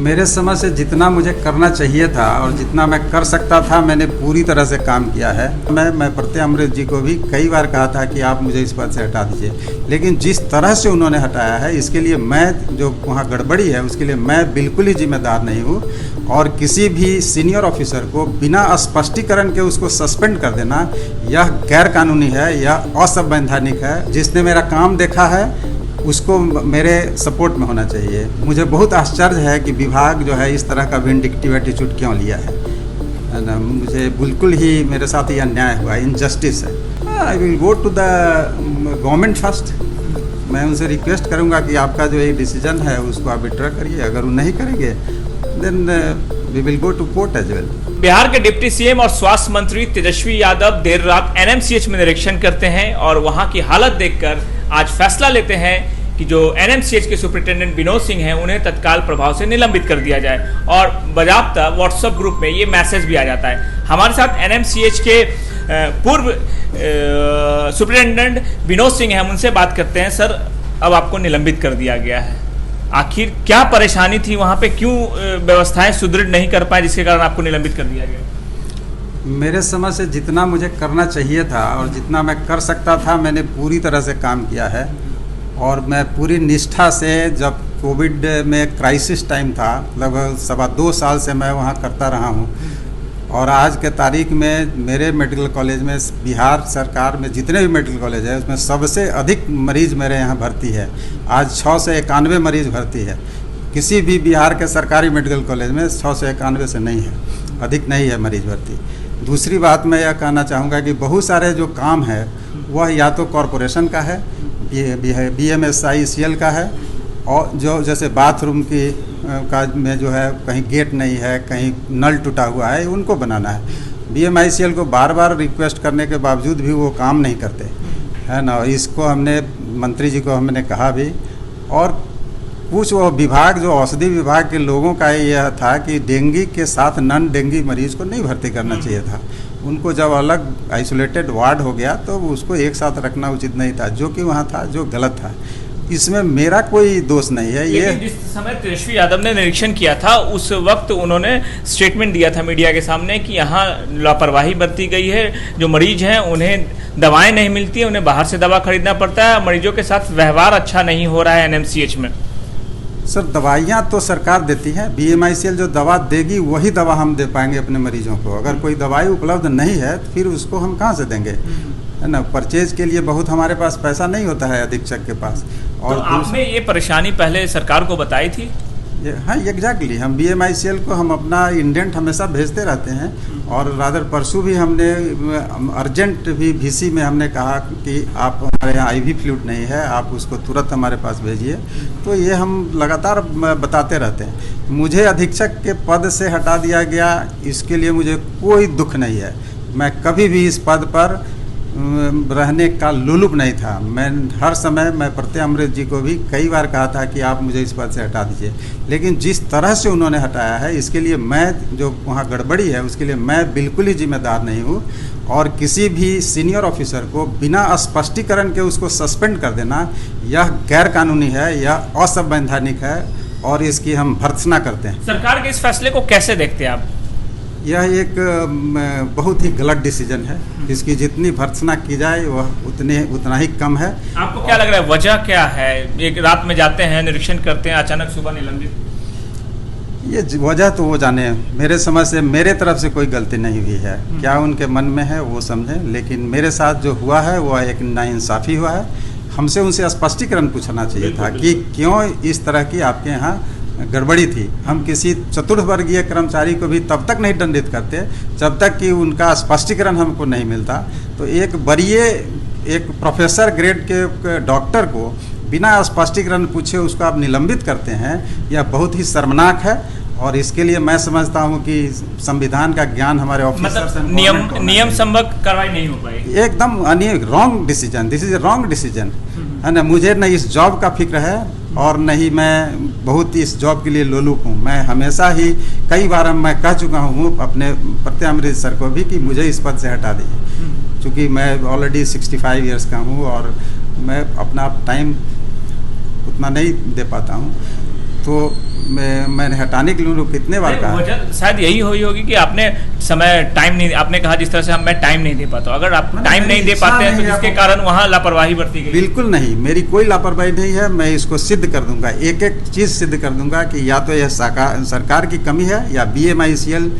मेरे समझ से जितना मुझे करना चाहिए था और जितना मैं कर सकता था मैंने पूरी तरह से काम किया है। मैं प्रत्यय अमृत जी को भी कई बार कहा था कि आप मुझे इस पद से हटा दीजिए, लेकिन जिस तरह से उन्होंने हटाया है इसके लिए मैं जो वहाँ गड़बड़ी है उसके लिए मैं बिल्कुल ही जिम्मेदार नहीं हूँ। और किसी भी सीनियर ऑफिसर को बिना स्पष्टीकरण के उसको सस्पेंड कर देना यह गैर कानूनी है, यह असंवैधानिक है। जिसने मेरा काम देखा है उसको मेरे सपोर्ट में होना चाहिए। मुझे बहुत आश्चर्य है कि विभाग जो है इस तरह का विंडिकेटिव एटीट्यूड क्यों लिया है ना। मुझे बिल्कुल ही मेरे साथ यह अन्याय हुआ, इनजस्टिस है। I will go to the government first. मैं उनसे रिक्वेस्ट करूंगा कि आपका जो ये डिसीजन है उसको आप विड्रॉ करिए। अगर वो नहीं करेंगे then we will go to court as well. Bihar के डिप्टी सीएम और स्वास्थ्य मंत्री तेजस्वी यादव देर रात एनएमसीएच में निरीक्षण करते हैं और वहां की हालत देखकर आज फैसला लेते हैं कि जो एनएमसीएच के सुपरिटेंडेंट विनोद सिंह हैं उन्हें तत्काल प्रभाव से निलंबित कर दिया जाए। और बाकायदा व्हाट्सएप ग्रुप में ये मैसेज भी आ जाता है। हमारे साथ एनएमसीएच के पूर्व सुपरिटेंडेंट विनोद सिंह हैं, हम उनसे बात करते हैं। सर, अब आपको निलंबित कर दिया गया है, आखिर क्या परेशानी थी वहाँ पे, क्यों व्यवस्थाएं सुदृढ़ नहीं कर पाए जिसके कारण आपको निलंबित कर दिया गया? मेरे समझ से जितना मुझे करना चाहिए था और जितना मैं कर सकता था मैंने पूरी तरह से काम किया है। और मैं पूरी निष्ठा से, जब कोविड में क्राइसिस टाइम था, लगभग 2.25 साल से मैं वहाँ करता रहा हूँ। और आज के तारीख में मेरे मेडिकल कॉलेज में, बिहार सरकार में जितने भी मेडिकल कॉलेज है उसमें सबसे अधिक मरीज़ मेरे यहाँ भर्ती है। आज 691 मरीज़ भर्ती है। किसी भी बिहार के सरकारी मेडिकल कॉलेज में 691 से नहीं है, अधिक नहीं है मरीज़ भर्ती। दूसरी बात मैं यह कहना चाहूँगा कि बहुत सारे जो काम है वह या तो कॉरपोरेशन का है, BMSICL का है, और जो जैसे बाथरूम की का में जो है कहीं गेट नहीं है, कहीं नल टूटा हुआ है, उनको बनाना है। BMICL को बार बार रिक्वेस्ट करने के बावजूद भी वो काम नहीं करते है ना। इसको हमने मंत्री जी को हमने कहा भी। और कुछ वो विभाग, जो औषधि विभाग के लोगों का यह था कि डेंगू के साथ नॉन डेंगू मरीज को नहीं भर्ती करना चाहिए था। उनको जब अलग आइसोलेटेड वार्ड हो गया तो उसको एक साथ रखना उचित नहीं था, जो कि वहाँ था, जो गलत था। इसमें मेरा कोई दोष नहीं है। ये जिस समय तेजस्वी यादव ने निरीक्षण किया था उस वक्त उन्होंने स्टेटमेंट दिया था मीडिया के सामने कि यहाँ लापरवाही बरती गई है, जो मरीज हैं उन्हें दवाएं नहीं मिलती है, उन्हें बाहर से दवा खरीदना पड़ता है, मरीजों के साथ व्यवहार अच्छा नहीं हो रहा है एनएमसीएच में। सर, दवाइयाँ तो सरकार देती है। BMICL जो दवा देगी वही दवा हम दे पाएंगे अपने मरीजों को। अगर कोई दवाई उपलब्ध नहीं है तो फिर उसको हम कहाँ से देंगे, है ना। परचेज के लिए बहुत हमारे पास पैसा नहीं होता है अधीक्षक के पास। और तो आपने ये परेशानी पहले सरकार को बताई थी? हाँ, एग्जैक्टली। हम BMICL को हम अपना इंडेंट हमेशा भेजते रहते हैं। और रादर परसों भी हमने अर्जेंट भी VC में हमने कहा कि आप, हमारे यहाँ IV फ्लूइड नहीं है, आप उसको तुरंत हमारे पास भेजिए। तो ये हम लगातार बताते रहते हैं। मुझे अधीक्षक के पद से हटा दिया गया, इसके लिए मुझे कोई दुख नहीं है। मैं कभी भी इस पद पर रहने का लुलुप नहीं था। मैं हर समय, मैं प्रत्यय अमृत जी को भी कई बार कहा था कि आप मुझे इस पद से हटा दीजिए, लेकिन जिस तरह से उन्होंने हटाया है इसके लिए मैं, जो वहाँ गड़बड़ी है उसके लिए मैं बिल्कुल ही जिम्मेदार नहीं हूँ। और किसी भी सीनियर ऑफिसर को बिना स्पष्टीकरण के उसको सस्पेंड कर देना यह गैर कानूनी है, यह असंवैधानिक है और इसकी हम भर्त्सना करते हैं। सरकार के इस फैसले को कैसे देखते हैं आप? यह एक बहुत ही गलत डिसीजन है। इसकी जितनी भर्त्सना की जाए वह उतना ही कम है। आपको क्या लग रहा है, वजह क्या है? एक रात में जाते हैं, निरीक्षण करते हैं, अचानक सुबह निलंबित? ये वजह तो वो जाने। मेरे समझ से मेरे तरफ से कोई गलती नहीं हुई है। क्या उनके मन में है वो समझें, लेकिन मेरे साथ जो हुआ है वह एक नाइंसाफ़ी हुआ है। हमसे उनसे स्पष्टीकरण पूछना चाहिए था कि क्यों इस तरह की आपके यहाँ गड़बड़ी थी। हम किसी चतुर्थवर्गीय कर्मचारी को भी तब तक नहीं दंडित करते जब तक कि उनका स्पष्टीकरण हमको नहीं मिलता। तो एक वरीय, एक प्रोफेसर ग्रेड के डॉक्टर को बिना स्पष्टीकरण पूछे उसको आप निलंबित करते हैं, यह बहुत ही शर्मनाक है। और इसके लिए मैं समझता हूं कि संविधान का ज्ञान हमारे ऑफिसर से, नियम संबद्ध कार्रवाई नहीं हो पाई। एकदम wrong decision, this is a wrong decision, है ना। मुझे न इस जॉब का फिक्र है और नहीं मैं बहुत इस जॉब के लिए लोलुप हूँ। मैं हमेशा ही, कई बार मैं कह चुका हूँ अपने प्रत्यय अमृत सर को भी कि मुझे इस पद से हटा दीजिए, क्योंकि मैं ऑलरेडी 65 ईयर्स का हूँ और मैं अपना टाइम उतना नहीं दे पाता हूँ। तो मैंने हटाने के लिए कितने बार कहा। वजह शायद यही हुई होगी कि आपने आपने कहा जिस तरह से मैं टाइम नहीं दे पाता, अगर आप टाइम नहीं दे पाते हैं तो जिसके कारण वहाँ लापरवाही बरती गई। बिल्कुल नहीं, मेरी कोई लापरवाही नहीं है। मैं इसको सिद्ध कर दूंगा, एक एक चीज़ सिद्ध कर दूंगा कि या तो यह सरकार की कमी है या BMICL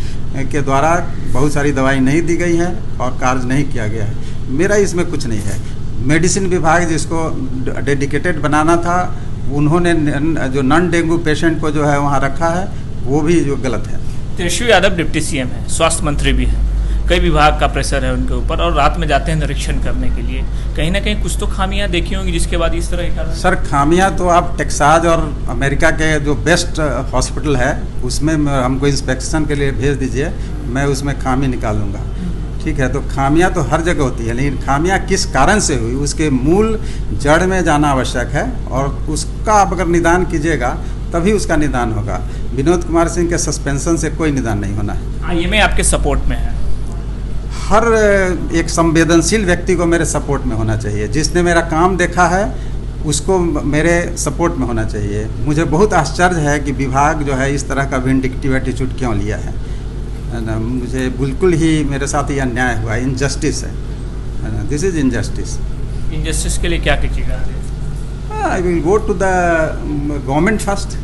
के द्वारा बहुत सारी दवाई नहीं दी गई है और कार्य नहीं किया गया है। मेरा इसमें कुछ नहीं है। मेडिसिन विभाग जिसको डेडिकेटेड बनाना था, उन्होंने जो नॉन डेंगू पेशेंट को जो है वहाँ रखा है, वो भी जो गलत है। तेजस्वी यादव डिप्टी CM है, स्वास्थ्य मंत्री भी है, कई विभाग का प्रेशर है उनके ऊपर और रात में जाते हैं निरीक्षण करने के लिए। कहीं ना कहीं कुछ तो खामियां देखी होंगी जिसके बाद इस तरह का। सर खामियां तो आप टेक्सास और अमेरिका के जो बेस्ट हॉस्पिटल है उसमें हमको इंस्पेक्शन के लिए भेज दीजिए, मैं उसमें खामी निकालूंगा। ठीक है, तो खामियां तो हर जगह होती है, लेकिन खामियां किस कारण से हुई उसके मूल जड़ में जाना आवश्यक है और उसका आप अगर निदान कीजिएगा तभी उसका निदान होगा। विनोद कुमार सिंह के सस्पेंशन से कोई निदान नहीं होना है। IMA आपके सपोर्ट में है? हर एक संवेदनशील व्यक्ति को मेरे सपोर्ट में होना चाहिए। जिसने मेरा काम देखा है उसको मेरे सपोर्ट में होना चाहिए। मुझे बहुत आश्चर्य है कि विभाग जो है इस तरह का विंडिक्टिव एटीट्यूड क्यों लिया है ना। मुझे बिल्कुल ही मेरे साथ ये अन्याय हुआ, इनजस्टिस है ना, दिस इज इनजस्टिस। इनजस्टिस के लिए क्या कीजिएगा? I will go to the government first.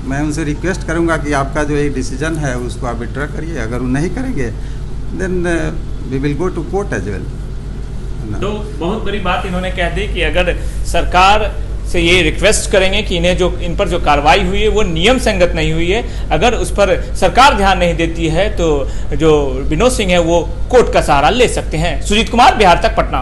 मैं उनसे रिक्वेस्ट करूंगा कि आपका जो एक डिसीजन है उसको आप विड्रॉ करिए। अगर वो नहीं करेंगे then we will go to court as well. तो बहुत बड़ी बात इन्होंने कह दी कि अगर सरकार से ये रिक्वेस्ट करेंगे कि इन पर जो कार्रवाई हुई है वो नियम संगत नहीं हुई है, अगर उस पर सरकार ध्यान नहीं देती है तो जो विनोद सिंह है वो कोर्ट का सहारा ले सकते हैं। सुजीत कुमार, बिहार तक, पटना।